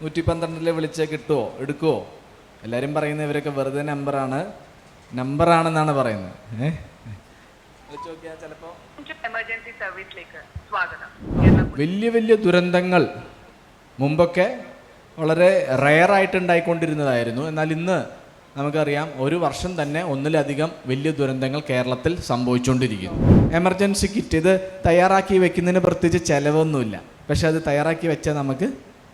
112 വിളിച്ചാൽ കിട്ടുമോ, എടുക്കുമോ? എല്ലാവരും പറയുന്നത് ഇവരൊക്കെ വെറുതെ നമ്പറാണെന്നാണ് പറയുന്നത്. വിളിച്ചു നോക്കിയാൽ ചിലപ്പോൾ എമർജൻസി സർവീസിലേക്ക് സ്വാഗതം. വലിയ വലിയ ദുരന്തങ്ങൾ മുമ്പൊക്കെ വളരെ റെയറായിട്ട് ഉണ്ടായിക്കൊണ്ടിരുന്നതായിരുന്നു. എന്നാൽ ഇന്ന് നമുക്കറിയാം, ഒരു വർഷം തന്നെ ഒന്നിലധികം വലിയ ദുരന്തങ്ങൾ കേരളത്തിൽ സംഭവിച്ചുകൊണ്ടിരിക്കുന്നു. എമർജൻസി കിറ്റ് ഇത് തയ്യാറാക്കി വെക്കുന്നതിന് പ്രത്യേകിച്ച് ചിലവൊന്നുമില്ല. പക്ഷെ അത് തയ്യാറാക്കി വെച്ചാൽ നമുക്ക്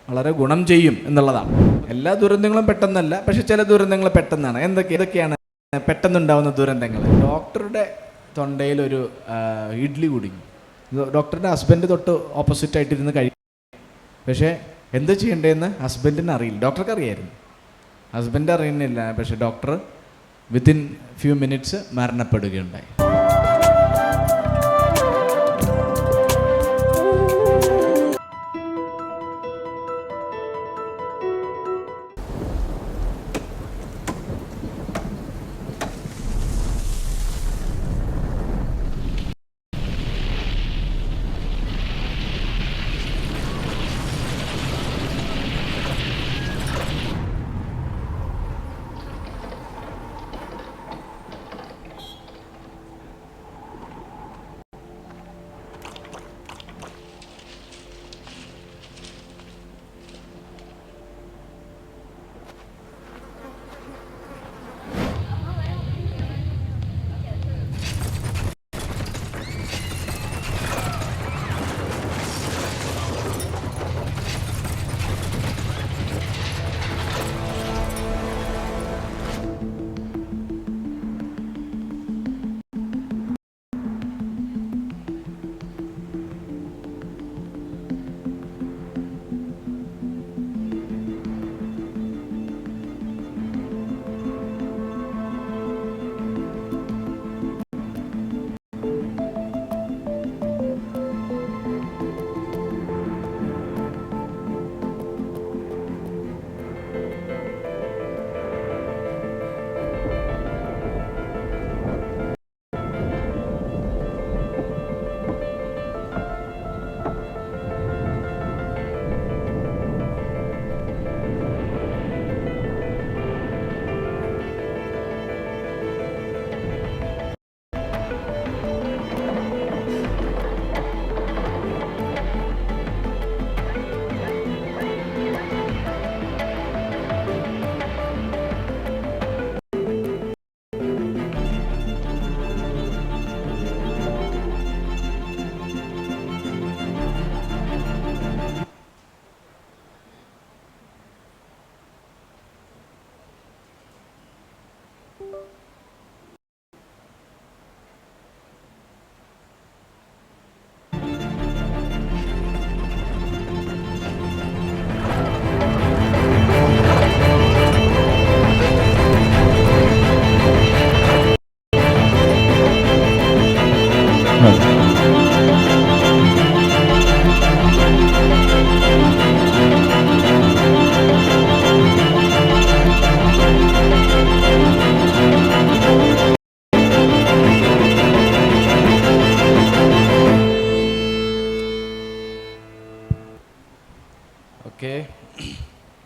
വളരെ ഗുണം ചെയ്യും എന്നുള്ളതാണ്. എല്ലാ ദുരന്തങ്ങളും പെട്ടെന്നല്ല, പക്ഷെ ചില ദുരന്തങ്ങൾ പെട്ടെന്നാണ്. എന്തൊക്കെയാണ് പെട്ടെന്നുണ്ടാവുന്ന ദുരന്തങ്ങൾ? ഡോക്ടറുടെ തൊണ്ടയിലൊരു ഇഡ്ഡലി കുടുങ്ങി. ഡോക്ടറുടെ ഹസ്ബൻഡ് തൊട്ട് ഓപ്പോസിറ്റായിട്ടിരുന്ന് കഴിയും. പക്ഷേ എന്ത് ചെയ്യേണ്ടതെന്ന് ഹസ്ബൻഡിന് അറിയില്ല. ഡോക്ടർക്ക് അറിയായിരുന്നു, ഹസ്ബൻഡ് അറിയുന്നില്ല. പക്ഷേ ഡോക്ടർ വിത്തിൻ ഫ്യൂ മിനിറ്റ്സ് മരണപ്പെടുകയുണ്ടായി.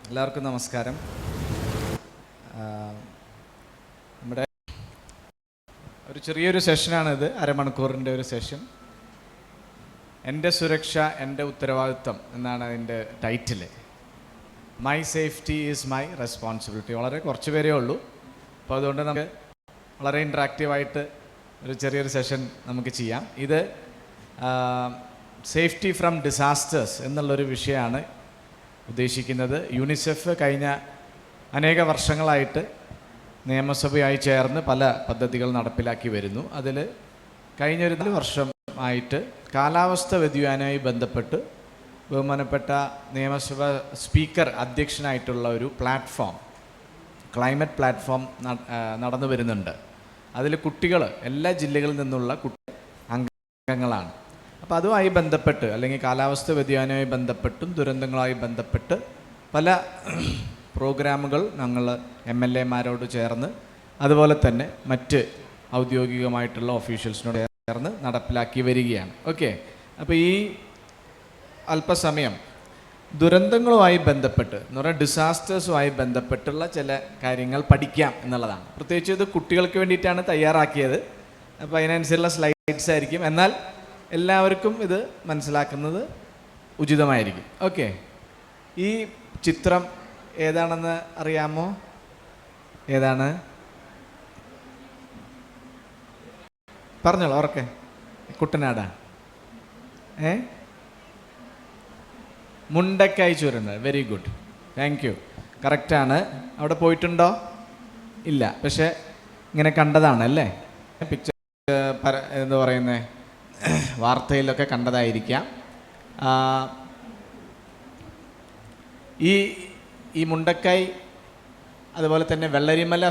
എല്ലാവർക്കും നമസ്കാരം. നമ്മുടെ ഒരു ചെറിയൊരു സെഷനാണിത്, അരമണിക്കൂറിൻ്റെ ഒരു സെഷൻ. എൻ്റെ സുരക്ഷ എൻ്റെ ഉത്തരവാദിത്വം എന്നാണ് അതിൻ്റെ title. My safety is my responsibility. വളരെ കുറച്ച് പേരേ ഉള്ളൂ. അപ്പോൾ അതുകൊണ്ട് നമുക്ക് വളരെ ഇൻട്രാക്റ്റീവായിട്ട് ഒരു ചെറിയൊരു സെഷൻ നമുക്ക് ചെയ്യാം. ഇത് സേഫ്റ്റി ഫ്രം ഡിസാസ്റ്റേഴ്സ് എന്നുള്ളൊരു വിഷയമാണ് ഉദ്ദേശിക്കുന്നത്. യൂണിസെഫ് കഴിഞ്ഞ അനേക വർഷങ്ങളായിട്ട് നിയമസഭയായി ചേർന്ന് പല പദ്ധതികൾ നടപ്പിലാക്കി വരുന്നു. അതിൽ കഴിഞ്ഞൊരു 4 വർഷമായിട്ട് കാലാവസ്ഥ വ്യതിയാനവുമായി ബന്ധപ്പെട്ട് ബഹുമാനപ്പെട്ട നിയമസഭ സ്പീക്കർ അധ്യക്ഷനായിട്ടുള്ള ഒരു പ്ലാറ്റ്ഫോം, ക്ലൈമറ്റ് പ്ലാറ്റ്ഫോം നടന്നു വരുന്നുണ്ട്. അതിൽ കുട്ടികൾ, എല്ലാ ജില്ലകളിൽ നിന്നുള്ള അംഗങ്ങളാണ്. അപ്പോൾ അതുമായി ബന്ധപ്പെട്ട്, അല്ലെങ്കിൽ കാലാവസ്ഥ വ്യതിയാനവുമായി ബന്ധപ്പെട്ടും ദുരന്തങ്ങളുമായി ബന്ധപ്പെട്ട് പല പ്രോഗ്രാമുകൾ ഞങ്ങൾ MLA-മാരോട് ചേർന്ന്, അതുപോലെ തന്നെ മറ്റ് ഔദ്യോഗികമായിട്ടുള്ള ഓഫീഷ്യൽസിനോട് ചേർന്ന് നടപ്പിലാക്കി വരികയാണ്. ഓക്കെ, അപ്പോൾ ഈ അല്പസമയം ദുരന്തങ്ങളുമായി ബന്ധപ്പെട്ട് എന്ന് പറഞ്ഞാൽ ഡിസാസ്റ്റേഴ്സുമായി ബന്ധപ്പെട്ടുള്ള ചില കാര്യങ്ങൾ പഠിക്കാം എന്നുള്ളതാണ്. പ്രത്യേകിച്ച് ഇത് കുട്ടികൾക്ക് വേണ്ടിയിട്ടാണ് തയ്യാറാക്കിയത്. അപ്പോൾ അതിനനുസരിച്ചുള്ള സ്ലൈഡ്സ് ആയിരിക്കും. എന്നാൽ എല്ലാവർക്കും ഇത് മനസ്സിലാക്കുന്നത് ഉചിതമായിരിക്കും. ഓക്കെ, ഈ ചിത്രം ഏതാണെന്ന് അറിയാമോ? ഏതാണ്? പറഞ്ഞോളൂ. ഓർക്കെ, കുട്ടനാടാ? മുണ്ടക്കായ് ചുരണ്ട്. Very good, thank you. കറക്റ്റാണ്. അവിടെ പോയിട്ടുണ്ടോ? ഇല്ല, പക്ഷെ ഇങ്ങനെ കണ്ടതാണ് അല്ലേ? പിക്ചർ എന്താ പറയുന്നത്, വാർത്തയിലൊക്കെ കണ്ടതായിരിക്കാം. ഈ മുണ്ടക്കായ് അതുപോലെ തന്നെ വെള്ളരിമല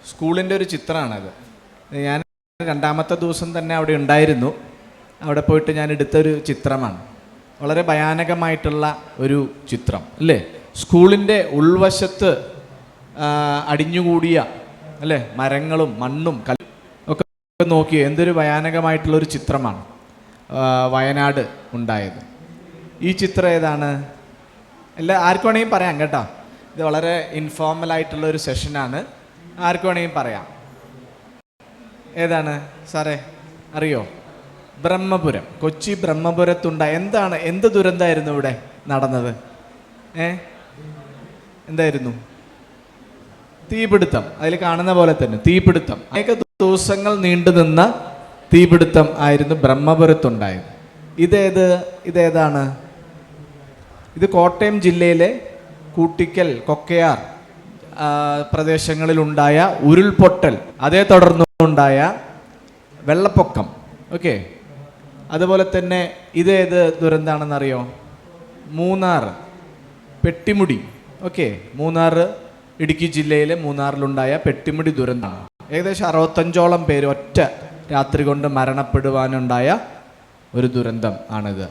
സ്കൂളിൻ്റെ ഒരു ചിത്രമാണത്. ഞാൻ രണ്ടാമത്തെ ദിവസം തന്നെ അവിടെ ഉണ്ടായിരുന്നു. അവിടെ പോയിട്ട് ഞാൻ എടുത്തൊരു ചിത്രമാണ്. വളരെ ഭയാനകമായിട്ടുള്ള ഒരു ചിത്രം അല്ലേ? സ്കൂളിൻ്റെ ഉൾവശത്ത് അടിഞ്ഞുകൂടിയ അല്ലേ മരങ്ങളും മണ്ണും കല്ലും ഒക്കെ നോക്കി എന്തൊരു ഭയാനകമായിട്ടുള്ളൊരു ചിത്രമാണ് വയനാട് ഉണ്ടായത്. ഈ ചിത്രം ഏതാണ്? ആർക്കു വേണമെങ്കിലും പറയാം കേട്ടോ. ഇത് വളരെ ഇൻഫോർമലായിട്ടുള്ള ഒരു സെഷനാണ്. ആർക്കു വേണമെങ്കിലും പറയാം. ഏതാണ് സാറേ, അറിയോ? ബ്രഹ്മപുരം, കൊച്ചി ബ്രഹ്മപുരത്തുണ്ടായ എന്ത് ദുരന്തമായിരുന്നു ഇവിടെ നടന്നത്? എന്തായിരുന്നു? തീപിടുത്തം. അതിൽ കാണുന്ന പോലെ തന്നെ തീപിടുത്തം. അനേക ദിവസങ്ങൾ നീണ്ടുനിന്ന തീപിടുത്തം ആയിരുന്നു ബ്രഹ്മപുരത്തുണ്ടായത്. ഇതേതാണ്? ഇത് കോട്ടയം ജില്ലയിലെ കൂട്ടിക്കൽ, കൊക്കയാർ പ്രദേശങ്ങളിലുണ്ടായ ഉരുൾപൊട്ടൽ, അതേ തുടർന്നുണ്ടായ വെള്ളപ്പൊക്കം. ഓക്കെ, അതുപോലെ തന്നെ ഇതേത് ദുരന്താണെന്നറിയോ? മൂന്നാർ പെട്ടിമുടി. ഓക്കെ, മൂന്നാർ, ഇടുക്കി ജില്ലയിലെ മൂന്നാറിലുണ്ടായ പെട്ടിമുടി ദുരന്തമാണ്. ഏകദേശം 65ഓളം പേര് ഒറ്റ രാത്രി കൊണ്ട് മരണപ്പെടുവാനുണ്ടായ ഒരു ദുരന്തം ആണിത്.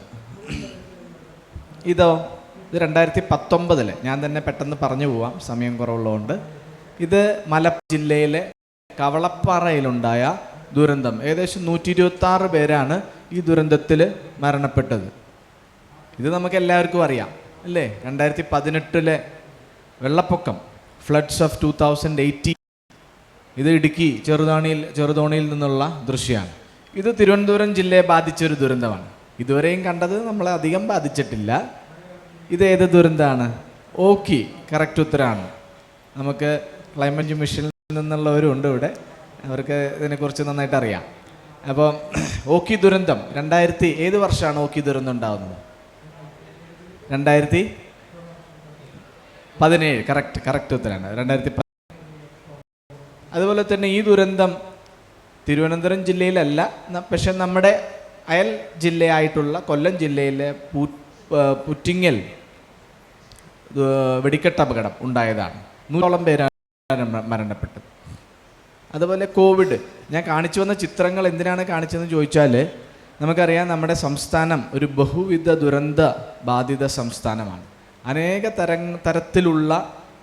ഇത് 2019 ഞാൻ തന്നെ പെട്ടെന്ന് പറഞ്ഞു പോവാം, സമയം കുറവുള്ളതുകൊണ്ട്. ഇത് മലപ്പുറം ജില്ലയിലെ കവളപ്പാറയിലുണ്ടായ ദുരന്തം. ഏകദേശം 126 പേരാണ് ഈ ദുരന്തത്തിൽ മരണപ്പെട്ടത്. ഇത് നമുക്ക് എല്ലാവർക്കും അറിയാം അല്ലേ? 2018 വെള്ളപ്പൊക്കം, ഫ്ലഡ്സ് ഓഫ് 2018. ഇത് ഇടുക്കി ചെറുതോണിയിൽ നിന്നുള്ള ദൃശ്യമാണ്. ഇത് തിരുവനന്തപുരം ജില്ലയെ ബാധിച്ചൊരു ദുരന്തമാണ്. ഇതുവരെയും കണ്ടത് നമ്മളെ അധികം ബാധിച്ചിട്ടില്ല. ഇത് ഏത് ദുരന്തമാണ്? ഓക്കി, കറക്റ്റ് ഉത്തരമാണ്. നമുക്ക് ക്ലൈമറ്റ് മിഷനിൽ നിന്നുള്ളവരും ഉണ്ട് ഇവിടെ, അവർക്ക് ഇതിനെക്കുറിച്ച് നന്നായിട്ട് അറിയാം. അപ്പോൾ ഓക്കി ദുരന്തം ഏത് വർഷമാണ് ഓക്കി ദുരന്തം ഉണ്ടാകുന്നത്? 2017. കറക്റ്റ് ഉത്തരമാണ്, 2017. അതുപോലെ തന്നെ ഈ ദുരന്തം തിരുവനന്തപുരം ജില്ലയിലല്ല, പക്ഷെ നമ്മുടെ അയൽ ജില്ലയായിട്ടുള്ള കൊല്ലം ജില്ലയിലെ പുറ്റിങ്ങൽ വെടിക്കെട്ട് അപകടം ഉണ്ടായതാണ്. 100ഓളം പേരാണ് മരണപ്പെട്ടത്. അതുപോലെ കോവിഡ്. ഞാൻ കാണിച്ചു വന്ന ചിത്രങ്ങൾ എന്തിനാണ് കാണിച്ചതെന്ന് ചോദിച്ചാൽ, നമുക്കറിയാം നമ്മുടെ സംസ്ഥാനം ഒരു ബഹുവിധ ദുരന്ത ബാധിത സംസ്ഥാനമാണ്. അനേക തരത്തിലുള്ള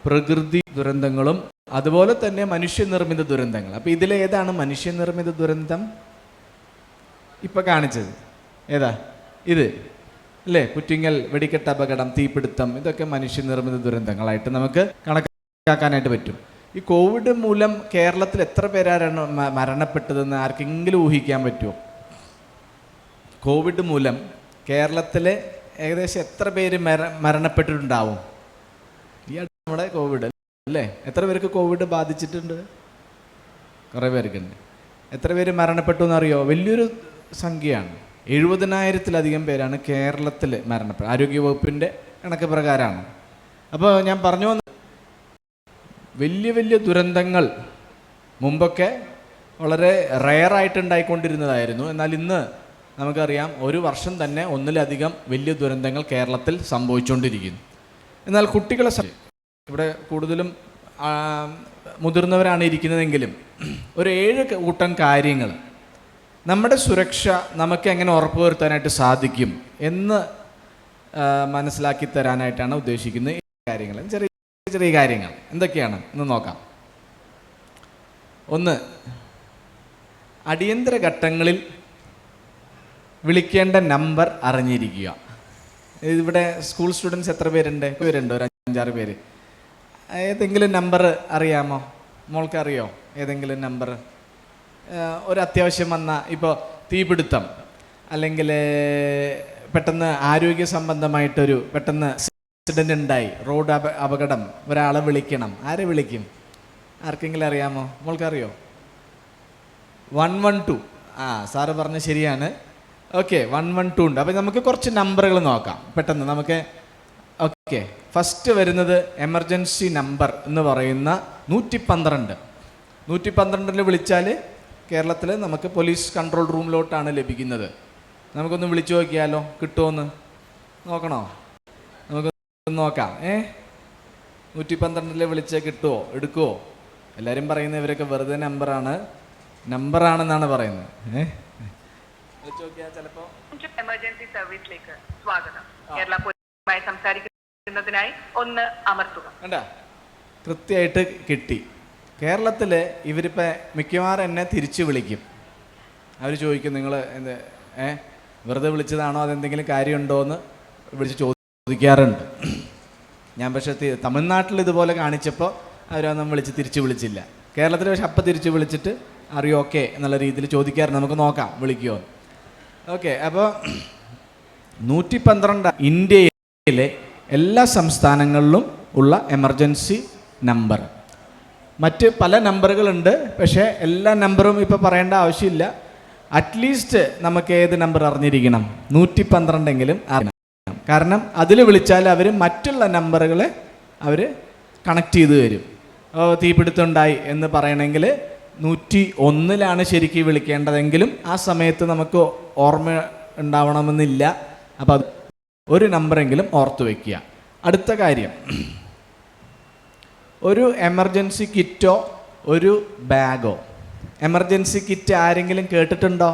പ്രകൃതി ദുരന്തങ്ങളും അതുപോലെ തന്നെ മനുഷ്യനിർമ്മിത ദുരന്തങ്ങൾ. അപ്പോൾ ഇതിലേതാണ് മനുഷ്യനിർമ്മിത ദുരന്തം? ഇപ്പം കാണിച്ചത് ഏതാ? ഇത് അല്ലേ? പുറ്റിങ്ങൽ വെടിക്കെട്ട് അപകടം, തീപിടുത്തം, ഇതൊക്കെ മനുഷ്യനിർമ്മിത ദുരന്തങ്ങളായിട്ട് നമുക്ക് കണക്കാക്കാനായിട്ട് പറ്റും. ഈ കോവിഡ് മൂലം കേരളത്തിൽ എത്ര പേരാണ് മരണപ്പെട്ടതെന്ന് ആർക്കെങ്കിലും ഊഹിക്കാൻ പറ്റുമോ? കോവിഡ് മൂലം കേരളത്തിൽ ഏകദേശം എത്ര പേര് മരണപ്പെട്ടിട്ടുണ്ടാവും? ഈ നമ്മുടെ കോവിഡ് അല്ലേ? എത്ര പേർക്ക് കോവിഡ് ബാധിച്ചിട്ടുണ്ട്? കുറേ പേർക്കുണ്ട്. എത്ര പേര് മരണപ്പെട്ടു എന്നറിയോ? വലിയൊരു സംഖ്യയാണ്. 70,000-ലധികം പേരാണ് കേരളത്തിൽ മരണപ്പെട്ടത്, ആരോഗ്യവകുപ്പിൻ്റെ കണക്ക് പ്രകാരമാണ്. അപ്പോൾ ഞാൻ പറഞ്ഞു വന്ന വലിയ ദുരന്തങ്ങൾ മുമ്പൊക്കെ വളരെ റെയറായിട്ടുണ്ടായിക്കൊണ്ടിരുന്നതായിരുന്നു. എന്നാൽ ഇന്ന് നമുക്കറിയാം ഒരു വർഷം തന്നെ ഒന്നിലധികം വലിയ ദുരന്തങ്ങൾ കേരളത്തിൽ സംഭവിച്ചുകൊണ്ടിരിക്കുന്നു. എന്നാൽ കുട്ടികളെ ഇവിടെ കൂടുതലും മുതിർന്നവരാണ് ഇരിക്കുന്നതെങ്കിലും ഒരു 7 കൂട്ടം കാര്യങ്ങൾ നമ്മുടെ സുരക്ഷ നമുക്ക് എങ്ങനെ ഉറപ്പുവരുത്താനായിട്ട് സാധിക്കും എന്ന് മനസ്സിലാക്കി തരാനായിട്ടാണ് ഉദ്ദേശിക്കുന്നത്. ഈ കാര്യങ്ങൾ ചെറിയ കാര്യങ്ങൾ എന്തൊക്കെയാണ് എന്ന് നോക്കാം. 1, അടിയന്തര ഘട്ടങ്ങളിൽ വിളിക്കേണ്ട നമ്പർ അറിഞ്ഞിരിക്കുക. ഇവിടെ സ്കൂൾ സ്റ്റുഡൻസ് എത്ര പേരുണ്ട്? പേരുണ്ട്, ഒരു 5-6 പേര്. ഏതെങ്കിലും നമ്പർ അറിയാമോ? മോൾക്ക് അറിയോ ഏതെങ്കിലും നമ്പർ? ഒരു അത്യാവശ്യം വന്ന, ഇപ്പോൾ തീപിടുത്തം അല്ലെങ്കിൽ പെട്ടെന്ന് ആരോഗ്യ സംബന്ധമായിട്ടൊരു പെട്ടെന്ന് ആക്സിഡൻ്റ് ഉണ്ടായി, റോഡ് അപകടം, ഒരാളെ വിളിക്കണം, ആരെ വിളിക്കും? ആർക്കെങ്കിലും അറിയാമോ? മോൾക്കറിയോ? 112. സാറ് പറഞ്ഞ ശരിയാണ്. ഓക്കെ, 112 ഉണ്ട്. അപ്പോൾ നമുക്ക് കുറച്ച് നമ്പറുകൾ നോക്കാം പെട്ടെന്ന് നമുക്ക്. ഓക്കെ, ഫസ്റ്റ് വരുന്നത് എമർജൻസി നമ്പർ എന്ന് പറയുന്ന 112. 112 വിളിച്ചാൽ കേരളത്തിൽ നമുക്ക് പോലീസ് കൺട്രോൾ റൂമിലോട്ടാണ് ലഭിക്കുന്നത്. നമുക്കൊന്ന് വിളിച്ചു നോക്കിയാലോ, കിട്ടുമോന്ന് നോക്കണോ? നമുക്ക് നോക്കാം. 112 വിളിച്ചാൽ കിട്ടുമോ, എടുക്കുമോ? എല്ലാവരും പറയുന്നത് ഇവരൊക്കെ വെറുതെ നമ്പറാണെന്നാണ് പറയുന്നത്. വിളിച്ചു നോക്കിയാൽ ചിലപ്പോൾ. എമർജൻസി സർവീസിലേക്ക് സ്വാഗതം. കേരള പോലീസുമായി സംസാരിക്കുന്നതിനായി 1 അമർത്തുക. കണ്ടാ, കൃത്യമായിട്ട് കിട്ടി. കേരളത്തിൽ ഇവരിപ്പോൾ മിക്കവാറും എന്നെ തിരിച്ചു വിളിക്കും. അവർ ചോദിക്കും, നിങ്ങൾ എന്ത് വെറുതെ വിളിച്ചതാണോ, അതെന്തെങ്കിലും കാര്യമുണ്ടോ എന്ന് വിളിച്ച് ചോദിക്കാറുണ്ട്. ഞാൻ പക്ഷേ തമിഴ്നാട്ടിൽ ഇതുപോലെ കാണിച്ചപ്പോൾ അവരൊന്നും തിരിച്ച് വിളിച്ചില്ല. കേരളത്തിൽ പക്ഷെ അപ്പം തിരിച്ച് വിളിച്ചിട്ട് അറിയോ ഓക്കെ എന്നുള്ള രീതിയിൽ ചോദിക്കാറുണ്ട്. നമുക്ക് നോക്കാം വിളിക്കുമോ. ഓക്കെ, അപ്പോൾ 112 ഇന്ത്യയിലെ എല്ലാ സംസ്ഥാനങ്ങളിലും ഉള്ള എമർജൻസി നമ്പർ. മറ്റ് പല നമ്പറുകളുണ്ട്, പക്ഷേ എല്ലാ നമ്പറും ഇപ്പോൾ പറയേണ്ട ആവശ്യമില്ല. അറ്റ്ലീസ്റ്റ് നമുക്ക് ഏത് നമ്പർ അറിഞ്ഞിരിക്കണം? 112 അറിയണം. കാരണം അതിൽ വിളിച്ചാൽ അവർ മറ്റുള്ള നമ്പറുകളെ അവർ കണക്ട് ചെയ്ത് തരും. തീപിടുത്തമുണ്ടായി എന്ന് പറയണമെങ്കിൽ 101 ശരിക്കും വിളിക്കേണ്ടതെങ്കിലും ആ സമയത്ത് നമുക്ക് ഓർമ്മ ഉണ്ടാവണമെന്നില്ല. അപ്പോൾ അത് ഒരു നമ്പറെങ്കിലും ഓർത്ത് വയ്ക്കുക. അടുത്ത കാര്യം, ഒരു എമർജൻസി കിറ്റോ ഒരു ബാഗോ. എമർജൻസി കിറ്റ് ആരെങ്കിലും കേട്ടിട്ടുണ്ടോ?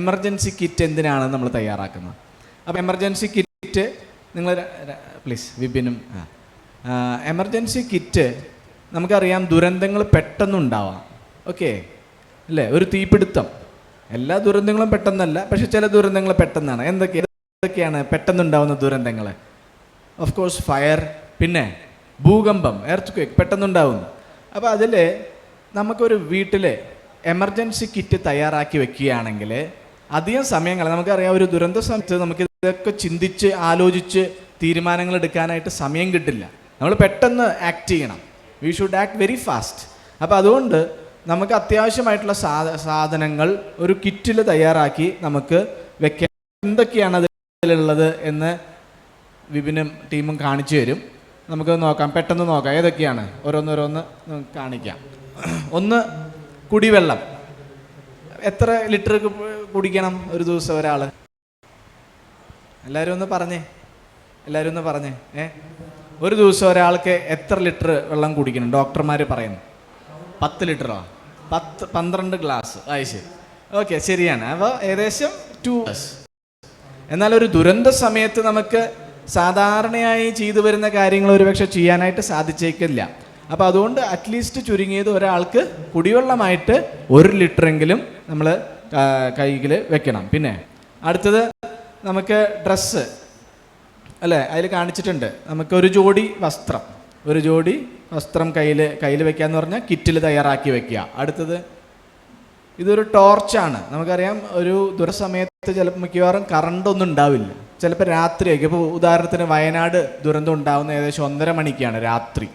എമർജൻസി കിറ്റ് എന്തിനാണ് നമ്മൾ തയ്യാറാക്കുന്നത്? അപ്പോൾ എമർജൻസി കിറ്റ് നിങ്ങൾ പ്ലീസ് വിപിനും. എമർജൻസി കിറ്റ് നമുക്കറിയാം, ദുരന്തങ്ങൾ പെട്ടെന്നുണ്ടാവാം. ഓക്കെ അല്ലേ? ഒരു തീപിടുത്തം, എല്ലാ ദുരന്തങ്ങളും പെട്ടെന്നല്ല, പക്ഷെ ചില ദുരന്തങ്ങൾ പെട്ടെന്നാണ്. എന്തൊക്കെയാണ് പെട്ടെന്നുണ്ടാവുന്ന ദുരന്തങ്ങൾ? ഓഫ് കോഴ്സ് ഫയർ, പിന്നെ ഭൂകമ്പം, എർത്ത് പെട്ടെന്നുണ്ടാവുന്നു. അപ്പോൾ അതിൽ നമുക്കൊരു വീട്ടിൽ എമർജൻസി കിറ്റ് തയ്യാറാക്കി വെക്കുകയാണെങ്കിൽ അധികം സമയങ്ങൾ, നമുക്കറിയാം ഒരു ദുരന്ത സമയത്ത് നമുക്ക് ഇതൊക്കെ ചിന്തിച്ച് ആലോചിച്ച് തീരുമാനങ്ങൾ എടുക്കാനായിട്ട് സമയം കിട്ടില്ല. നമ്മൾ പെട്ടെന്ന് ആക്ട് ചെയ്യണം. We should act very fast. അപ്പോൾ അതുകൊണ്ട് നമുക്ക് അത്യാവശ്യമായിട്ടുള്ള സാധനങ്ങൾ ഒരു കിറ്റിൽ തയ്യാറാക്കി നമുക്ക് വെക്കാം. എന്തൊക്കെയാണ് അതിലുള്ളത് എന്ന് വിപിനും ടീമും കാണിച്ചു തരും. നമുക്ക് നോക്കാം, പെട്ടെന്ന് നോക്കാം ഏതൊക്കെയാണ്, ഓരോന്നോരോന്ന് കാണിക്കാം. ഒന്ന്, കുടിവെള്ളം. എത്ര ലിറ്റർ കുടിക്കണം ഒരു ദിവസം ഒരാൾ? എല്ലാവരും ഒന്ന് പറഞ്ഞേ. ഒരു ദിവസം ഒരാൾക്ക് എത്ര ലിറ്റർ വെള്ളം കുടിക്കണം ഡോക്ടർമാർ പറയുന്നു? 10 ലിറ്ററോ? 12 ഗ്ലാസ്. ശരി, ഓക്കെ, ശരിയാണ്. അപ്പോൾ ഏകദേശം 2 hours. എന്നാൽ ഒരു ദുരന്ത സമയത്ത് നമുക്ക് സാധാരണയായി ചെയ്തു വരുന്ന കാര്യങ്ങൾ ഒരുപക്ഷെ ചെയ്യാനായിട്ട് സാധിച്ചേക്കില്ല. അപ്പോൾ അതുകൊണ്ട് അറ്റ്ലീസ്റ്റ് ചുരുങ്ങിയത് ഒരാൾക്ക് കുടിവെള്ളമായിട്ട് 1 ലിറ്ററെങ്കിലും നമ്മൾ കയ്യിൽ വെക്കണം. പിന്നെ അടുത്തത് നമുക്ക് ഡ്രസ്സ് അല്ലേ, അതിൽ കാണിച്ചിട്ടുണ്ട്. നമുക്ക് ഒരു ജോഡി വസ്ത്രം കയ്യിൽ വെക്കാന്ന് പറഞ്ഞാൽ കിറ്റിൽ തയ്യാറാക്കി വെക്കുക. അടുത്തത് ഇതൊരു ടോർച്ചാണ്. നമുക്കറിയാം ഒരു ദുരസമയത്ത് ചിലപ്പോൾ മിക്കവാറും കറണ്ടൊന്നും ഉണ്ടാവില്ല. ചിലപ്പോൾ രാത്രിയായിരിക്കും. ഇപ്പോൾ ഉദാഹരണത്തിന് വയനാട് ദുരന്തം ഉണ്ടാകുന്ന ഏകദേശം 1:30 മണിക്കാണ് രാത്രി.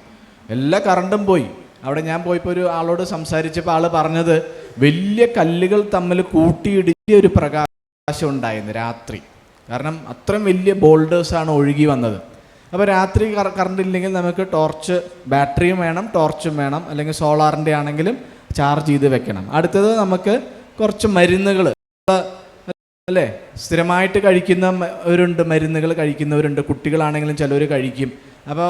എല്ലാ കറണ്ടും പോയി. അവിടെ ഞാൻ പോയപ്പോൾ ഒരു ആളോട് സംസാരിച്ചപ്പോൾ ആൾ പറഞ്ഞത് വലിയ കല്ലുകൾ തമ്മിൽ കൂട്ടിയിടിച്ച ഒരു പ്രകാശം ഉണ്ടായിരുന്നു രാത്രി. കാരണം അത്രയും വലിയ ബോൾഡേഴ്സാണ് ഒഴുകി വന്നത്. അപ്പോൾ രാത്രി കറണ്ട് ഇല്ലെങ്കിൽ നമുക്ക് ടോർച്ച്, ബാറ്ററിയും വേണം, ടോർച്ചും വേണം, അല്ലെങ്കിൽ സോളാറിൻ്റെ ആണെങ്കിലും ചാർജ് ചെയ്ത് വെക്കണം. അടുത്തത് നമുക്ക് കുറച്ച് മരുന്നുകൾ അല്ലേ, സ്ഥിരമായിട്ട് കഴിക്കുന്നവരുണ്ട്, മരുന്നുകൾ കഴിക്കുന്നവരുണ്ട്, കുട്ടികളാണെങ്കിലും ചിലവർ കഴിക്കും. അപ്പോൾ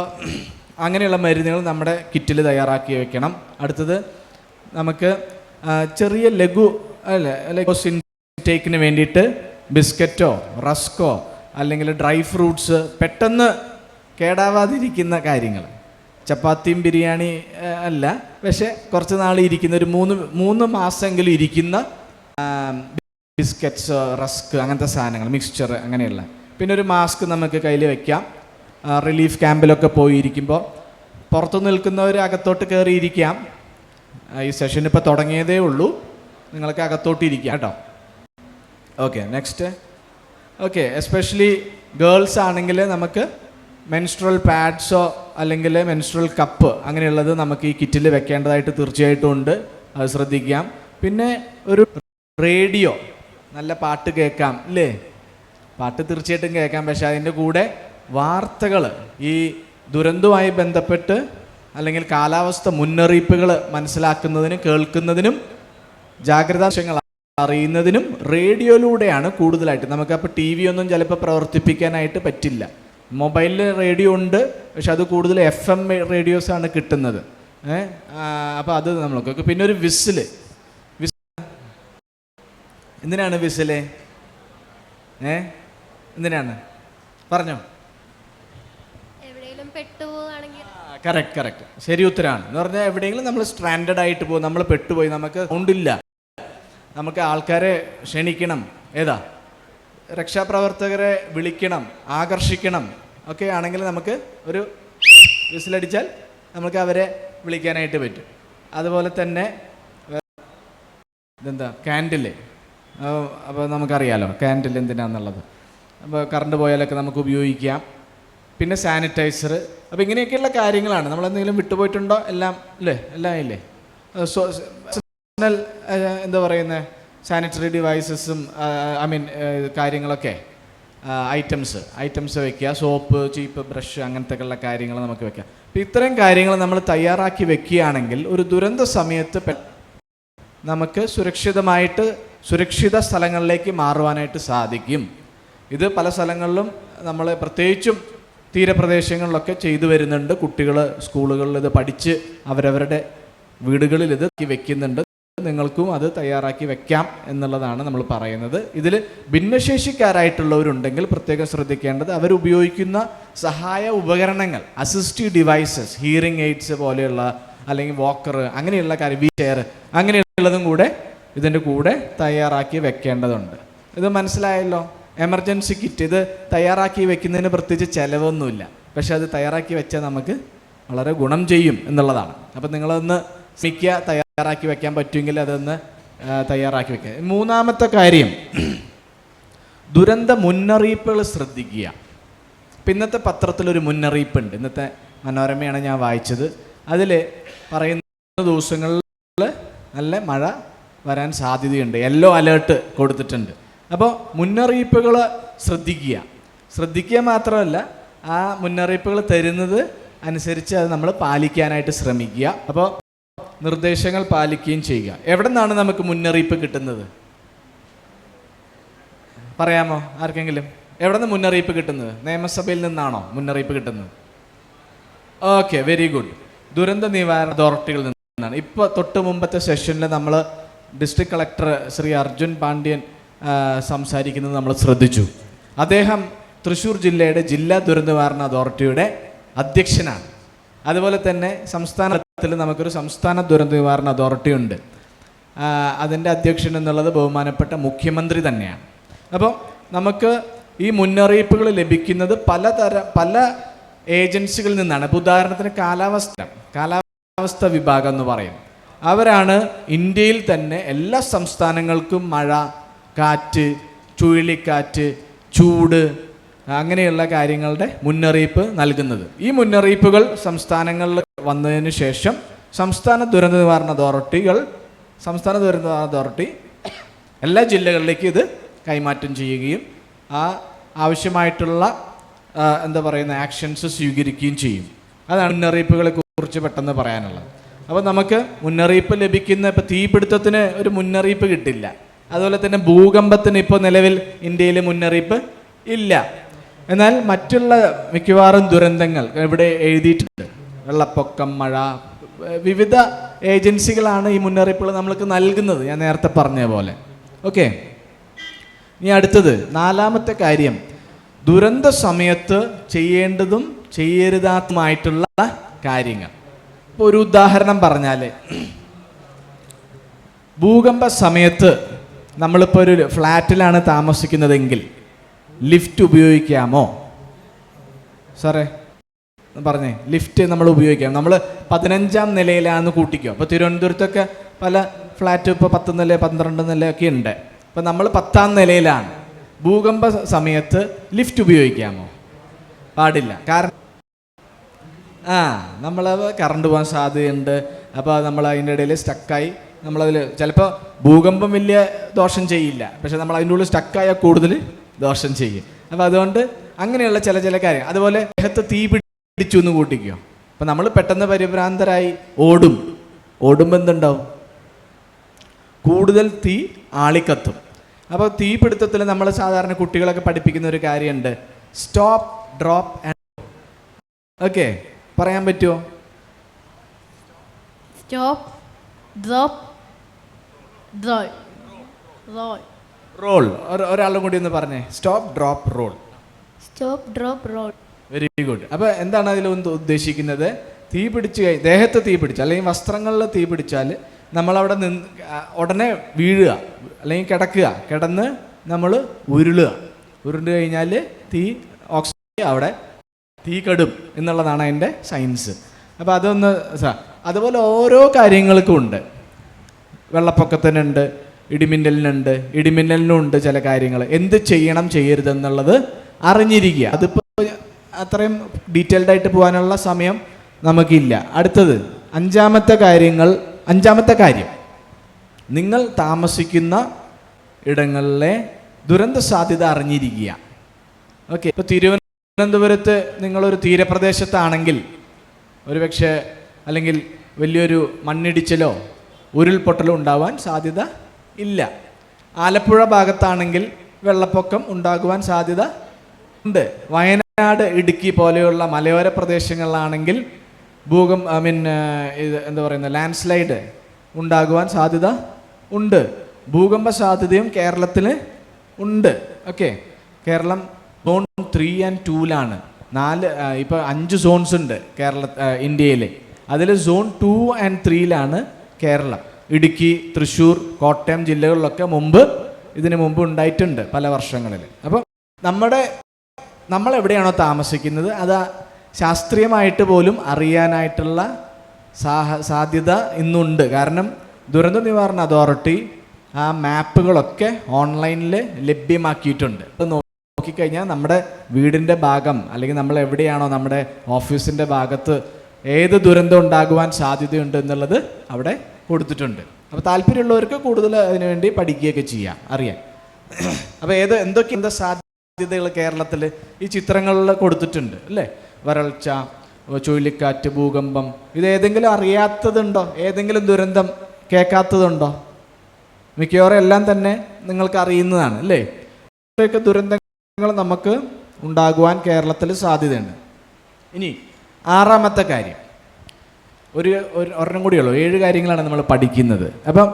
അങ്ങനെയുള്ള മരുന്നുകൾ നമ്മുടെ കിറ്റിൽ തയ്യാറാക്കി വെക്കണം. അടുത്തത് നമുക്ക് ചെറിയ ലഘു ഇൻടേക്കിന് വേണ്ടിയിട്ട് ബിസ്ക്കറ്റോ റസ്കോ അല്ലെങ്കിൽ ഡ്രൈ ഫ്രൂട്ട്സ്, പെട്ടെന്ന് കേടാവാതിരിക്കുന്ന കാര്യങ്ങൾ. ചപ്പാത്തിയും ബിരിയാണി അല്ല, പക്ഷേ കുറച്ച് നാൾ ഇരിക്കുന്ന, ഒരു 3 മാസമെങ്കിലും ഇരിക്കുന്ന ബിസ്ക്കറ്റ്സ്, റസ്ക്, അങ്ങനത്തെ സാധനങ്ങൾ, മിക്സ്ചർ, അങ്ങനെയുള്ള പിന്നെ ഒരു മാസ്ക് നമുക്ക് കയ്യിൽ വെക്കാം. റിലീഫ് ക്യാമ്പിലൊക്കെ പോയിരിക്കുമ്പോൾ പുറത്തു നിൽക്കുന്നവർ അകത്തോട്ട് കയറിയിരിക്കാം. ഈ സെഷൻ ഇപ്പോൾ തുടങ്ങിയതേ ഉള്ളൂ, നിങ്ങൾക്ക് അകത്തോട്ട് ഇരിക്കാം കേട്ടോ. Okay, next. Okay, especially girls ആണെങ്കിൽ നമുക്ക് മെൻസ്ട്രൽ പാഡ്സോ അല്ലെങ്കിൽ മെൻസ്ട്രൽ കപ്പ് അങ്ങനെയുള്ളത് നമുക്ക് ഈ കിറ്റിൽ വെക്കേണ്ടതായിട്ട് തീർച്ചയായിട്ടും ഉണ്ട്, അത് ശ്രദ്ധിക്കാം. പിന്നെ ഒരു റേഡിയോ, നല്ല പാട്ട് കേൾക്കാം അല്ലേ? പാട്ട് തീർച്ചയായിട്ടും കേൾക്കാം, പക്ഷേ അതിൻ്റെ കൂടെ വാർത്തകൾ ഈ ദുരന്തവുമായി ബന്ധപ്പെട്ട് അല്ലെങ്കിൽ കാലാവസ്ഥ മുന്നറിയിപ്പുകൾ മനസ്സിലാക്കുന്നതിനും കേൾക്കുന്നതിനും ജാഗ്രതാ വിഷയങ്ങൾ അറിയുന്നതിനും റേഡിയോയിലൂടെയാണ് കൂടുതലായിട്ട്. നമുക്കപ്പോൾ ടി വി ഒന്നും ചിലപ്പോൾ പ്രവർത്തിപ്പിക്കാനായിട്ട് പറ്റില്ല. മൊബൈലിൽ റേഡിയോ ഉണ്ട്, പക്ഷെ അത് കൂടുതൽ FM റേഡിയോസാണ് കിട്ടുന്നത്. അപ്പോൾ അത് നമ്മൾക്ക്. പിന്നെ ഒരു വിസില്. എന്തിനാണ് വിസില്? എന്തിനാണ് പറഞ്ഞോ? കറക്റ്റ്, ശരി ഉത്തരമാണ്. എന്ന് പറഞ്ഞാൽ എവിടെയെങ്കിലും നമ്മൾ സ്ട്രാൻഡഡ് ആയിട്ട് പോകും, നമ്മൾ പെട്ടുപോയി, നമുക്ക് സൗണ്ടില്ല, നമുക്ക് ആൾക്കാരെ ക്ഷണിക്കണം, ഏതാ രക്ഷാപ്രവർത്തകരെ വിളിക്കണം, ആകർഷിക്കണം ഒക്കെ ആണെങ്കിൽ നമുക്ക് ഒരു വിസിലടിച്ചാൽ നമുക്ക് അവരെ വിളിക്കാനായിട്ട് പറ്റും. അതുപോലെ തന്നെ ഇതെന്താ ക്യാൻഡില്. അപ്പോൾ നമുക്കറിയാലോ ക്യാൻഡിൽ എന്തിനാന്നുള്ളത്. അപ്പോൾ കറണ്ട് പോയാലൊക്കെ നമുക്ക് ഉപയോഗിക്കാം. പിന്നെ സാനിറ്റൈസർ. അപ്പോൾ ഇങ്ങനെയൊക്കെയുള്ള കാര്യങ്ങളാണ്. നമ്മളെന്തെങ്കിലും വിട്ടുപോയിട്ടുണ്ടോ? എല്ലാം ഇല്ലേ? എല്ലാം ഇല്ലേ? എന്താ പറയുന്നത്, സാനിറ്ററി ഡിവൈസസും കാര്യങ്ങളൊക്കെ ഐറ്റംസ് വെക്കുക. സോപ്പ്, ചീപ്പ്, ബ്രഷ് അങ്ങനത്തെയൊക്കെയുള്ള കാര്യങ്ങൾ നമുക്ക് വെക്കാം. അപ്പോൾ ഇത്തരം കാര്യങ്ങൾ നമ്മൾ തയ്യാറാക്കി വെക്കുകയാണെങ്കിൽ ഒരു ദുരന്ത സമയത്ത് നമുക്ക് സുരക്ഷിത സ്ഥലങ്ങളിലേക്ക് മാറുവാനായിട്ട് സാധിക്കും. ഇത് പല സ്ഥലങ്ങളിലും നമ്മൾ പ്രത്യേകിച്ചും തീരപ്രദേശങ്ങളിലൊക്കെ ചെയ്തു വരുന്നുണ്ട്. കുട്ടികൾ സ്കൂളുകളിൽ ഇത് പഠിച്ച് അവരവരുടെ വീടുകളിൽ ഇത് വെക്കുന്നുണ്ട്. നിങ്ങൾക്കും അത് തയ്യാറാക്കി വെക്കാം എന്നുള്ളതാണ് നമ്മൾ പറയുന്നത്. ഇതിൽ ഭിന്നശേഷിക്കാരായിട്ടുള്ളവരുണ്ടെങ്കിൽ പ്രത്യേകം ശ്രദ്ധിക്കേണ്ടത് അവരുപയോഗിക്കുന്ന സഹായ ഉപകരണങ്ങൾ, അസിസ്റ്റീവ് ഡിവൈസസ്, ഹിയറിംഗ് എയ്ഡ്സ് പോലെയുള്ള അല്ലെങ്കിൽ വാക്കർ അങ്ങനെയുള്ള കാര്യം, വീൽ ചെയർ അങ്ങനെയുള്ളതും കൂടെ ഇതിൻ്റെ കൂടെ തയ്യാറാക്കി വെക്കേണ്ടതുണ്ട്. ഇത് മനസ്സിലായല്ലോ? എമർജൻസി കിറ്റ് ഇത് തയ്യാറാക്കി വെക്കുന്നതിന് പ്രത്യേകിച്ച് ചിലവൊന്നുമില്ല, പക്ഷെ അത് തയ്യാറാക്കി വെച്ചാൽ നമുക്ക് വളരെ ഗുണം ചെയ്യും എന്നുള്ളതാണ്. അപ്പം നിങ്ങളൊന്ന് ശ്രമിക്കുക, തയ്യാറാക്കി വെക്കാൻ പറ്റുമെങ്കിൽ അതൊന്ന് തയ്യാറാക്കി വെക്കുക. മൂന്നാമത്തെ കാര്യം, ദുരന്ത മുന്നറിയിപ്പുകൾ ശ്രദ്ധിക്കുക. ഇപ്പം ഇന്നത്തെ പത്രത്തിലൊരു മുന്നറിയിപ്പുണ്ട്, ഇന്നത്തെ മനോരമയാണ് ഞാൻ വായിച്ചത്. അതിൽ പറയുന്ന ദിവസങ്ങളിൽ നല്ല മഴ വരാൻ സാധ്യതയുണ്ട്, യെല്ലോ അലേർട്ട് കൊടുത്തിട്ടുണ്ട്. അപ്പോൾ മുന്നറിയിപ്പുകൾ ശ്രദ്ധിക്കുക മാത്രമല്ല ആ മുന്നറിയിപ്പുകൾ തരുന്നത് അനുസരിച്ച് അത് നമ്മൾ പാലിക്കാനായിട്ട് ശ്രമിക്കുക. അപ്പോൾ നിർദ്ദേശങ്ങൾ പാലിക്കുകയും ചെയ്യുക. എവിടെ നിന്നാണ് നമുക്ക് മുന്നറിയിപ്പ് കിട്ടുന്നത്? പറയാമോ ആർക്കെങ്കിലും? എവിടെ നിന്ന് മുന്നറിയിപ്പ് കിട്ടുന്നത്? നിയമസഭയിൽ നിന്നാണോ മുന്നറിയിപ്പ് കിട്ടുന്നത്? Okay, very good. ദുരന്ത നിവാരണ അതോറിറ്റികളിൽ നിന്നാണ്. ഇപ്പോൾ തൊട്ട് മുമ്പത്തെ സെഷനിൽ നമ്മൾ ഡിസ്ട്രിക്ട് കളക്ടർ ശ്രീ അർജുൻ പാണ്ഡ്യൻ സംസാരിക്കുന്നത് നമ്മൾ ശ്രദ്ധിച്ചു. അദ്ദേഹം തൃശ്ശൂർ ജില്ലയുടെ ജില്ലാ ദുരന്ത നിവാരണ അതോറിറ്റിയുടെ അധ്യക്ഷനാണ്. അതുപോലെ തന്നെ സംസ്ഥാനത്തിൽ നമുക്കൊരു സംസ്ഥാന ദുരന്ത നിവാരണ അതോറിറ്റി ഉണ്ട്. അതിൻ്റെ അധ്യക്ഷൻ എന്നുള്ളത് ബഹുമാനപ്പെട്ട മുഖ്യമന്ത്രി തന്നെയാണ്. അപ്പോൾ നമുക്ക് ഈ മുന്നറിയിപ്പുകൾ ലഭിക്കുന്നത് പല ഏജൻസികളിൽ നിന്നാണ്. ഇപ്പോൾ ഉദാഹരണത്തിന് കാലാവസ്ഥ വിഭാഗം എന്ന് പറയും. അവരാണ് ഇന്ത്യയിൽ തന്നെ എല്ലാ സംസ്ഥാനങ്ങൾക്കും മഴ, കാറ്റ്, ചുഴലിക്കാറ്റ്, ചൂട് അങ്ങനെയുള്ള കാര്യങ്ങളുടെ മുന്നറിയിപ്പ് നൽകുന്നത്. ഈ മുന്നറിയിപ്പുകൾ സംസ്ഥാനങ്ങളിൽ വന്നതിന് ശേഷം സംസ്ഥാന ദുരന്ത നിവാരണ അതോറിറ്റി എല്ലാ ജില്ലകളിലേക്കും ഇത് കൈമാറ്റം ചെയ്യുകയും ആ ആവശ്യമായിട്ടുള്ള ആക്ഷൻസ് സ്വീകരിക്കുകയും ചെയ്യും. അതാണ് മുന്നറിയിപ്പുകളെ കുറിച്ച് പെട്ടെന്ന് പറയാനുള്ളത്. അപ്പോൾ നമുക്ക് മുന്നറിയിപ്പ് ലഭിക്കുന്ന, ഇപ്പോൾ തീപിടുത്തത്തിന് ഒരു മുന്നറിയിപ്പ് കിട്ടില്ല, അതുപോലെ തന്നെ ഭൂകമ്പത്തിന് ഇപ്പോൾ നിലവിൽ ഇന്ത്യയിൽ മുന്നറിയിപ്പ് ഇല്ല. എന്നാൽ മറ്റുള്ള മിക്കവാറും ദുരന്തങ്ങൾ ഇവിടെ എഴുതിയിട്ടുണ്ട്. വെള്ളപ്പൊക്കം, മഴ, വിവിധ ഏജൻസികളാണ് ഈ മുന്നറിയിപ്പുകൾ നമ്മൾക്ക് നൽകുന്നത്, ഞാൻ നേരത്തെ പറഞ്ഞ പോലെ. ഓക്കെ, ഇനി അടുത്തത് നാലാമത്തെ കാര്യം, ദുരന്ത സമയത്ത് ചെയ്യേണ്ടതും ചെയ്യരുതാത്തതുമായിട്ടുള്ള കാര്യങ്ങൾ. ഇപ്പോൾ ഒരു ഉദാഹരണം പറഞ്ഞാൽ, ഭൂകമ്പ സമയത്ത് നമ്മളിപ്പോൾ ഒരു ഫ്ലാറ്റിലാണ് താമസിക്കുന്നതെങ്കിൽ ലിഫ്റ്റ് ഉപയോഗിക്കാമോ? സാറേ പറഞ്ഞേ, ലിഫ്റ്റ് നമ്മൾ ഉപയോഗിക്കാം. നമ്മൾ 15ാം നിലയിലാണെന്ന് കൂട്ടിക്കോ. അപ്പോൾ തിരുവനന്തപുരത്തൊക്കെ പല ഫ്ലാറ്റ് ഇപ്പോൾ 10 നില 12 നിലയൊക്കെ ഉണ്ട്. അപ്പോൾ നമ്മൾ 10ാം നിലയിലാണ്. ഭൂകമ്പ സമയത്ത് ലിഫ്റ്റ് ഉപയോഗിക്കാമോ? പാടില്ല. കാരണം നമ്മൾ കറണ്ട് പോകാൻ സാധ്യതയുണ്ട്. അപ്പോൾ നമ്മൾ അതിൻ്റെ ഇടയിൽ സ്റ്റക്കായി നമ്മളതിൽ ചിലപ്പോൾ ഭൂകമ്പം വലിയ ദോഷം ചെയ്യില്ല, പക്ഷെ നമ്മൾ അതിൻ്റെ ഉള്ളിൽ സ്റ്റക്കായാൽ കൂടുതൽ ദോഷം ചെയ്യും. അപ്പോൾ അതുകൊണ്ട് അങ്ങനെയുള്ള ചില കാര്യം. അതുപോലെ ദേഹത്ത് തീ പിടിച്ചു എന്ന് കൂട്ടിക്കോ. അപ്പം നമ്മൾ പെട്ടെന്ന് പരിഭ്രാന്തരായി ഓടുമ്പോൾ എന്തുണ്ടാവും? കൂടുതൽ തീ ആളിക്കത്തും. അപ്പോൾ തീപിടുത്തത്തിൽ നമ്മൾ സാധാരണ കുട്ടികളൊക്കെ പഠിപ്പിക്കുന്ന ഒരു കാര്യമുണ്ട്, സ്റ്റോപ്പ്, ഡ്രോപ്പ് ആൻഡ്. ഓക്കെ, പറയാൻ പറ്റുമോ? Stop, drop, roll. റോൾ. ഒരാളും കൂടി ഒന്ന് പറഞ്ഞേ, stop, drop, roll. Stop, drop, roll. Very good. അപ്പോൾ എന്താണ് അതിലൊന്ന് ഉദ്ദേശിക്കുന്നത്? തീ പിടിച്ച് ദേഹത്ത് തീ പിടിച്ചാൽ അല്ലെങ്കിൽ വസ്ത്രങ്ങളിൽ തീ പിടിച്ചാൽ നമ്മളവിടെ ഉടനെ വീഴുക അല്ലെങ്കിൽ കിടന്ന് നമ്മൾ ഉരുണ്ട് കഴിഞ്ഞാൽ ഓക്സിജൻ അവിടെ തീ കെടും എന്നുള്ളതാണ് അതിൻ്റെ സയൻസ്. അപ്പോൾ അതൊന്ന് അതുപോലെ ഓരോ കാര്യങ്ങൾക്കും ഉണ്ട്. വെള്ളപ്പൊക്കത്തിനുണ്ട്, ഇടിമിന്നലിനും ഉണ്ട് ചില കാര്യങ്ങൾ. എന്ത് ചെയ്യണം ചെയ്യരുതെന്നുള്ളത് അറിഞ്ഞിരിക്കുക. അതിപ്പോൾ അത്രയും ഡീറ്റെയിൽഡ് ആയിട്ട് പോകാനുള്ള സമയം നമുക്കില്ല. അടുത്തത് അഞ്ചാമത്തെ കാര്യം, നിങ്ങൾ താമസിക്കുന്ന ഇടങ്ങളിലെ ദുരന്ത സാധ്യത അറിഞ്ഞിരിക്കുക. ഓക്കെ, ഇപ്പോൾ തിരുവനന്തപുരത്ത് നിങ്ങളൊരു തീരപ്രദേശത്താണെങ്കിൽ ഒരുപക്ഷെ അല്ലെങ്കിൽ വലിയൊരു മണ്ണിടിച്ചിലോ ഉരുൾപൊട്ടലോ ഉണ്ടാവാൻ സാധ്യത ഇല്ല. ആലപ്പുഴ ഭാഗത്താണെങ്കിൽ വെള്ളപ്പൊക്കം ഉണ്ടാകുവാൻ സാധ്യത ഉണ്ട്. വയനാട്, ഇടുക്കി പോലെയുള്ള മലയോര പ്രദേശങ്ങളിലാണെങ്കിൽ ലാൻഡ് സ്ലൈഡ് ഉണ്ടാകുവാൻ സാധ്യത ഉണ്ട്. ഭൂകമ്പ സാധ്യതയും കേരളത്തിൽ ഉണ്ട്. ഓക്കെ, കേരളം സോൺ 3 and 2ലാണ്. 5 സോൺസ് ഉണ്ട് ഇന്ത്യയിൽ. അതിൽ സോൺ 2 and 3ലാണ് കേരളം. ഇടുക്കി, തൃശ്ശൂർ, കോട്ടയം ജില്ലകളിലൊക്കെ ഇതിനു മുമ്പ് ഉണ്ടായിട്ടുണ്ട് പല വർഷങ്ങളിൽ. അപ്പോൾ നമ്മൾ എവിടെയാണോ താമസിക്കുന്നത് അത് ശാസ്ത്രീയമായിട്ട് പോലും അറിയാനായിട്ടുള്ള സാധ്യത ഇന്നുണ്ട്. കാരണം ദുരന്ത നിവാരണ അതോറിറ്റി ആ മാപ്പുകളൊക്കെ ഓൺലൈനിൽ ലഭ്യമാക്കിയിട്ടുണ്ട്. അത് നോക്കിക്കഴിഞ്ഞാൽ നമ്മുടെ വീടിൻ്റെ ഭാഗം അല്ലെങ്കിൽ നമ്മൾ എവിടെയാണോ നമ്മുടെ ഓഫീസിൻ്റെ ഭാഗത്ത് ഏത് ദുരന്തം ഉണ്ടാകുവാൻ സാധ്യതയുണ്ട് എന്നുള്ളത് അവിടെ കൊടുത്തിട്ടുണ്ട്. അപ്പോൾ താല്പര്യമുള്ളവർക്ക് കൂടുതൽ അതിനുവേണ്ടി പഠിക്കുകയൊക്കെ ചെയ്യാം, അറിയാം. അപ്പോൾ എന്തൊക്കെ സാധ്യതകൾ കേരളത്തിൽ ഈ ചിത്രങ്ങളിൽ കൊടുത്തിട്ടുണ്ട് അല്ലേ? വരൾച്ച, ചുഴലിക്കാറ്റ്, ഭൂകമ്പം, ഇതേതെങ്കിലും അറിയാത്തതുണ്ടോ? ഏതെങ്കിലും ദുരന്തം കേൾക്കാത്തതുണ്ടോ? മിക്കവാറും എല്ലാം തന്നെ നിങ്ങൾക്ക് അറിയുന്നതാണ് അല്ലേ? ഇത്രയൊക്കെ ദുരന്തങ്ങൾ നമുക്ക് ഉണ്ടാകുവാൻ കേരളത്തിൽ സാധ്യതയുണ്ട്. ഇനി 6ാമത്തെ കാര്യം, ഒരെണ്ണം കൂടിയുള്ളൂ. 7 കാര്യങ്ങളാണ് നമ്മൾ പഠിക്കുന്നത്. അപ്പം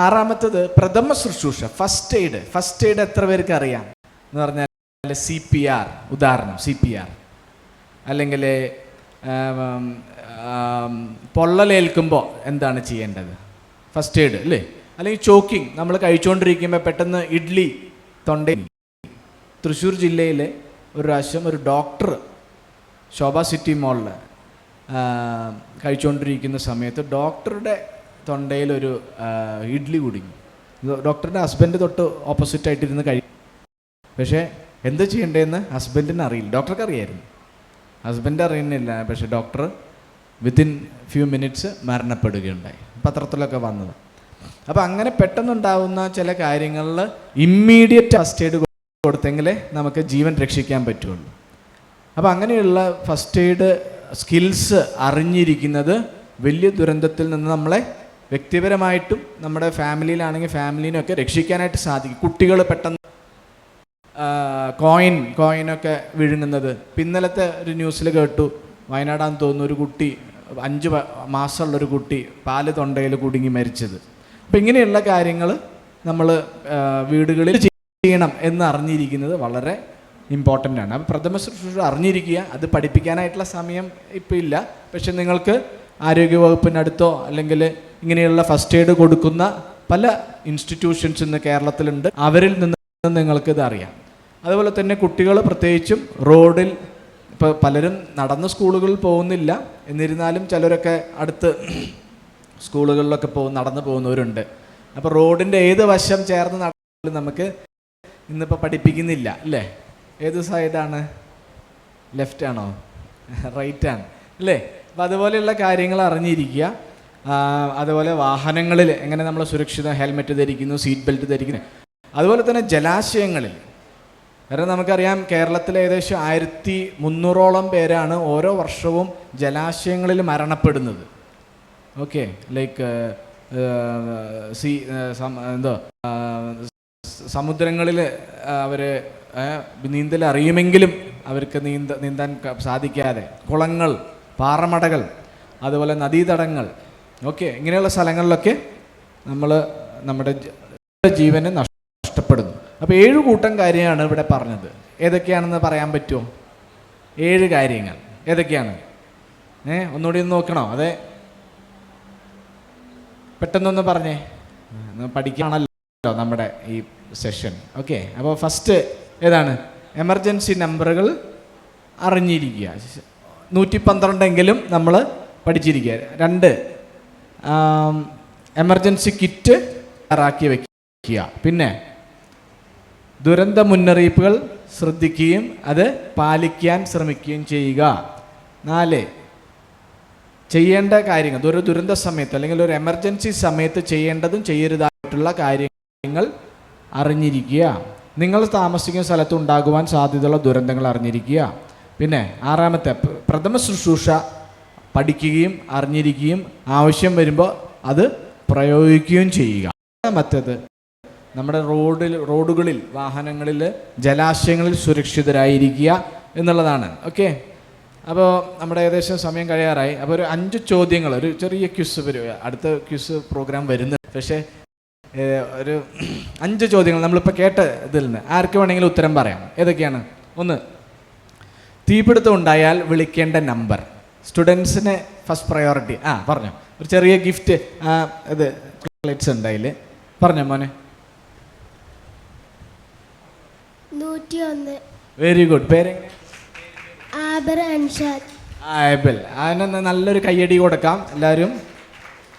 6ാമത്തത് പ്രഥമ ശുശ്രൂഷ, ഫസ്റ്റ് എയ്ഡ്. എത്ര പേർക്ക് അറിയാം എന്ന് പറഞ്ഞാൽ CPR, ഉദാഹരണം CPR, അല്ലെങ്കിൽ പൊള്ളലേൽക്കുമ്പോൾ എന്താണ് ചെയ്യേണ്ടത്? ഫസ്റ്റ് എയ്ഡ് അല്ലേ? അല്ലെങ്കിൽ ചോക്കിങ്, നമ്മൾ കഴിച്ചുകൊണ്ടിരിക്കുമ്പോൾ പെട്ടെന്ന് ഇഡ്ലി തൊണ്ടയിൽ. തൃശ്ശൂർ ജില്ലയിലെ ഒരു പ്രാവശ്യം ഒരു ഡോക്ടർ ശോഭ സിറ്റി മോളിൽ കഴിച്ചുകൊണ്ടിരിക്കുന്ന സമയത്ത് ഡോക്ടറുടെ തൊണ്ടയിൽ ഒരു ഇഡ്ലി കുടുങ്ങി. ഡോക്ടറുടെ ഹസ്ബൻഡ് തൊട്ട് ഓപ്പോസിറ്റായിട്ടിരുന്ന് കഴിയും. പക്ഷേ എന്ത് ചെയ്യേണ്ടതെന്ന് ഹസ്ബൻഡിന് അറിയില്ല. ഡോക്ടർക്ക് അറിയായിരുന്നു, ഹസ്ബൻഡ് അറിയുന്നില്ല. പക്ഷേ ഡോക്ടർ വിത്തിൻ ഫ്യൂ മിനിറ്റ്സ് മരണപ്പെടുകയുണ്ടായി. പത്രത്തിലൊക്കെ വന്നത്. അപ്പോൾ അങ്ങനെ പെട്ടെന്നുണ്ടാവുന്ന ചില കാര്യങ്ങളിൽ ഇമ്മീഡിയറ്റ് ഫസ്റ്റ് എയ്ഡ് കൊടുത്തെങ്കിലേ നമുക്ക് ജീവൻ രക്ഷിക്കാൻ പറ്റുള്ളൂ. അപ്പോൾ അങ്ങനെയുള്ള ഫസ്റ്റ് എയ്ഡ് സ്കിൽസ് അറിഞ്ഞിരിക്കുന്നത് വലിയ ദുരന്തത്തിൽ നിന്ന് നമ്മളെ വ്യക്തിപരമായിട്ടും നമ്മുടെ ഫാമിലിയിലാണെങ്കിൽ ഫാമിലിനെയൊക്കെ രക്ഷിക്കാനായിട്ട് സാധിക്കും. കുട്ടികൾ പെട്ടെന്ന് കോയിനൊക്കെ വിഴുങ്ങുന്നത്. ഇന്നലത്തെ ഒരു ന്യൂസിൽ കേട്ടു, വയനാടാന്ന് തോന്നുന്നു, ഒരു കുട്ടി 5 മാസമുള്ളൊരു കുട്ടി പാല് തൊണ്ടയിൽ കുടുങ്ങി മരിച്ചത്. അപ്പം ഇങ്ങനെയുള്ള കാര്യങ്ങൾ നമ്മൾ വീടുകളിൽ ചെയ്യണം എന്ന് അറിഞ്ഞിരിക്കുന്നത് വളരെ ഇമ്പോർട്ടൻ്റ് ആണ്. അപ്പോൾ പ്രഥമ ശുശ്രൂഷ അറിഞ്ഞിരിക്കുക. അത് പഠിപ്പിക്കാനായിട്ടുള്ള സമയം ഇപ്പോൾ ഇല്ല, പക്ഷെ നിങ്ങൾക്ക് ആരോഗ്യവകുപ്പിനടുത്തോ അല്ലെങ്കിൽ ഇങ്ങനെയുള്ള ഫസ്റ്റ് എയ്ഡ് കൊടുക്കുന്ന പല ഇൻസ്റ്റിറ്റ്യൂഷൻസ് ഇന്ന് കേരളത്തിലുണ്ട്. അവരിൽ നിന്ന് നിങ്ങൾക്കിത് അറിയാം. അതുപോലെ തന്നെ കുട്ടികൾ പ്രത്യേകിച്ചും റോഡിൽ ഇപ്പോൾ പലരും നടന്ന് സ്കൂളുകളിൽ പോകുന്നില്ല, എന്നിരുന്നാലും ചിലരൊക്കെ അടുത്ത് സ്കൂളുകളിലൊക്കെ നടന്നു പോകുന്നവരുണ്ട്. അപ്പോൾ റോഡിൻ്റെ ഏത് വശം ചേർന്ന് നടന്നാലും നമുക്ക് ഇന്നിപ്പോൾ പഠിപ്പിക്കുന്നില്ല അല്ലേ? ഏത് സൈഡാണ്? ലെഫ്റ്റ് ആണോ റൈറ്റ് ആണ് അല്ലേ? അപ്പോൾ അതുപോലെയുള്ള കാര്യങ്ങൾ അറിഞ്ഞിരിക്കുക. അതുപോലെ വാഹനങ്ങളിൽ എങ്ങനെ നമ്മൾ സുരക്ഷിത ഹെൽമെറ്റ് ധരിക്കുന്നു, സീറ്റ് ബെൽറ്റ് ധരിക്കുന്നു. അതുപോലെ തന്നെ ജലാശയങ്ങളിൽ, കാരണം നമുക്കറിയാം കേരളത്തിൽ ഏകദേശം 1300ഓളം പേരാണ് ഓരോ വർഷവും ജലാശയങ്ങളിൽ മരണപ്പെടുന്നത്. ഓക്കെ, ലൈക്ക് സമുദ്രങ്ങളിൽ അവർ നീന്തൽ അറിയുമെങ്കിലും അവർക്ക് നീന്താൻ സാധിക്കാതെ, കുളങ്ങൾ, പാറമടകൾ, അതുപോലെ നദീതടങ്ങൾ, ഓക്കെ, ഇങ്ങനെയുള്ള സ്ഥലങ്ങളിലൊക്കെ നമ്മുടെ ജീവനെ നഷ്ടപ്പെടുന്നു. അപ്പോൾ 7 കൂട്ടം കാര്യമാണ് ഇവിടെ പറഞ്ഞത്. ഏതൊക്കെയാണെന്ന് പറയാൻ പറ്റുമോ? 7 കാര്യങ്ങൾ ഏതൊക്കെയാണ്? ഒന്നുകൂടി ഒന്ന് നോക്കണോ? അതെ, പെട്ടെന്നൊന്ന് പറഞ്ഞേ. പഠിക്കുകയാണല്ലോ നമ്മുടെ ഈ സെഷൻ. ഓക്കെ, അപ്പോൾ ഫസ്റ്റ് ഏതാണ്? എമർജൻസി നമ്പറുകൾ അറിഞ്ഞിരിക്കുക. 112 നമ്മൾ പഠിച്ചിരിക്കുക. 2, എമർജൻസി കിറ്റ് തയ്യാറാക്കി വയ്ക്കുക. പിന്നെ ദുരന്ത മുന്നറിയിപ്പുകൾ ശ്രദ്ധിക്കുകയും അത് പാലിക്കാൻ ശ്രമിക്കുകയും ചെയ്യുക. 4, ചെയ്യേണ്ട കാര്യങ്ങൾ ഒരു ദുരന്ത സമയത്ത് അല്ലെങ്കിൽ ഒരു എമർജൻസി സമയത്ത് ചെയ്യേണ്ടതും ചെയ്യരുതായിട്ടുള്ള കാര്യങ്ങൾ അറിഞ്ഞിരിക്കുക. നിങ്ങൾ താമസിക്കുന്ന സ്ഥലത്ത് ഉണ്ടാകുവാൻ സാധ്യതയുള്ള ദുരന്തങ്ങൾ അറിഞ്ഞിരിക്കുക. പിന്നെ 6, പ്രഥമ ശുശ്രൂഷ പഠിക്കുകയും അറിഞ്ഞിരിക്കുകയും ആവശ്യം വരുമ്പോൾ അത് പ്രയോഗിക്കുകയും ചെയ്യുക. 7, നമ്മുടെ റോഡുകളിൽ, വാഹനങ്ങളിൽ, ജലാശയങ്ങളിൽ സുരക്ഷിതരായിരിക്കുക എന്നുള്ളതാണ്. ഓക്കെ, അപ്പോൾ നമ്മുടെ ഏകദേശം സമയം കഴിയാറായി. അപ്പോൾ ഒരു 5 ചോദ്യങ്ങൾ, ഒരു ചെറിയ ക്വിസ് വരും, അടുത്ത ക്വിസ് പ്രോഗ്രാം വരുന്നുണ്ട്. പക്ഷേ ഒരു 5 ചോദ്യങ്ങൾ നമ്മളിപ്പോൾ കേട്ട ഇതിൽ നിന്ന് ആർക്ക് വേണമെങ്കിലും ഉത്തരം പറയാം. ഏതൊക്കെയാണ്? 1, തീപിടുത്തം ഉണ്ടായാൽ വിളിക്കേണ്ട നമ്പർ. സ്റ്റുഡൻസിന് ഫസ്റ്റ് പ്രയോറിറ്റി. പറഞ്ഞോ, ഒരു ചെറിയ ഗിഫ്റ്റ് ഇത് ചോക്ലേറ്റ്സ് ഉണ്ടായില്ലേ? പറഞ്ഞോ മോനെ. 101. Very good. പേരെങ്ങനെ? ആബർ അൻഷാദ്. ആബിൽ. അതിന് നല്ലൊരു കയ്യടി കൊടുക്കാം എല്ലാവരും.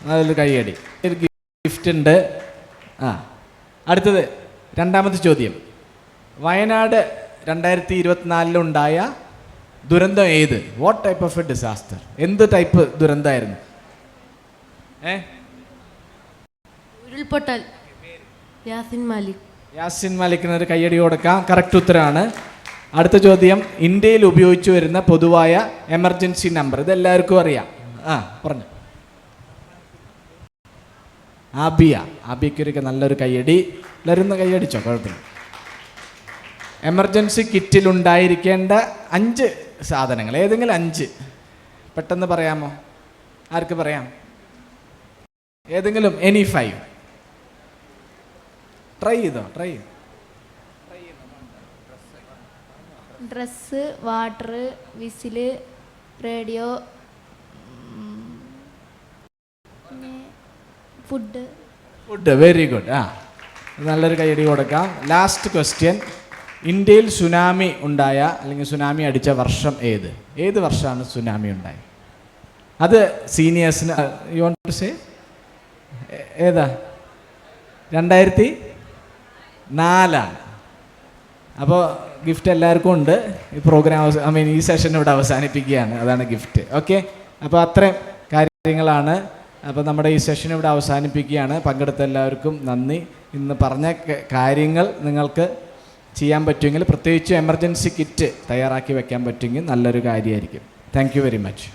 നല്ലൊരു കയ്യടി. ഒരു ഗിഫ്റ്റ് ഉണ്ട്. അടുത്തത് 2ാമത്തെ ചോദ്യം. വയനാട് 2024 ഉണ്ടായ ദുരന്തം ഏത്? What type of A disaster? എന്ത് ടൈപ്പ് ദുരന്തമായിരുന്നു? ഉരുൾപൊട്ടൽ. യാസിൻ മാലിക്. യാസിൻ മാലിക്കിന് ഒരു കയ്യടി കൊടുക്കാം. കറക്റ്റ് ഉത്തരമാണ്. അടുത്ത ചോദ്യം. ഇന്ത്യയിൽ ഉപയോഗിച്ചു വരുന്ന പൊതുവായ എമർജൻസി നമ്പർ. ഇതെല്ലാവർക്കും അറിയാം. പറഞ്ഞു. ആബിയക്കൊക്കെ നല്ലൊരു കയ്യടി. എല്ലാവരും കയ്യടിച്ചോ? കുഴപ്പമില്ല. എമർജൻസി കിറ്റിൽ ഉണ്ടായിരിക്കേണ്ട 5 സാധനങ്ങൾ. ഏതെങ്കിലും 5 പെട്ടെന്ന് പറയാമോ? ആർക്ക് പറയാം? ഏതെങ്കിലും എനി 5 ട്രൈ ചെയ്തോ? Dress, water, whistle, radio, food. Very good. നല്ലൊരു കയ്യടി കൊടുക്കാം. Last question. ഇന്ത്യയിൽ സുനാമി ഉണ്ടായ അല്ലെങ്കിൽ സുനാമി അടിച്ച വർഷം ഏത് വർഷമാണ് സുനാമി ഉണ്ടായത്? അത് സീനിയേഴ്സിന് യു വാണ്ട് ടു സേ? ഏതാ? 2004. അപ്പോൾ ഗിഫ്റ്റ് എല്ലാവർക്കും ഉണ്ട്. ഈ പ്രോഗ്രാം ഈ സെഷൻ ഇവിടെ അവസാനിപ്പിക്കുകയാണ്. അതാണ് ഗിഫ്റ്റ്. ഓക്കെ, അപ്പോൾ അത്രയും കാര്യങ്ങളാണ്. അപ്പോൾ നമ്മുടെ ഈ സെഷൻ ഇവിടെ അവസാനിപ്പിക്കുകയാണ്. പങ്കെടുത്ത എല്ലാവർക്കും നന്ദി. ഇന്ന് പറഞ്ഞ കാര്യങ്ങൾ നിങ്ങൾക്ക് ചെയ്യാൻ പറ്റുമെങ്കിൽ, പ്രത്യേകിച്ച് എമർജൻസി കിറ്റ് തയ്യാറാക്കി വെക്കാൻ പറ്റുമെങ്കിൽ നല്ലൊരു കാര്യമായിരിക്കും. Thank you very much.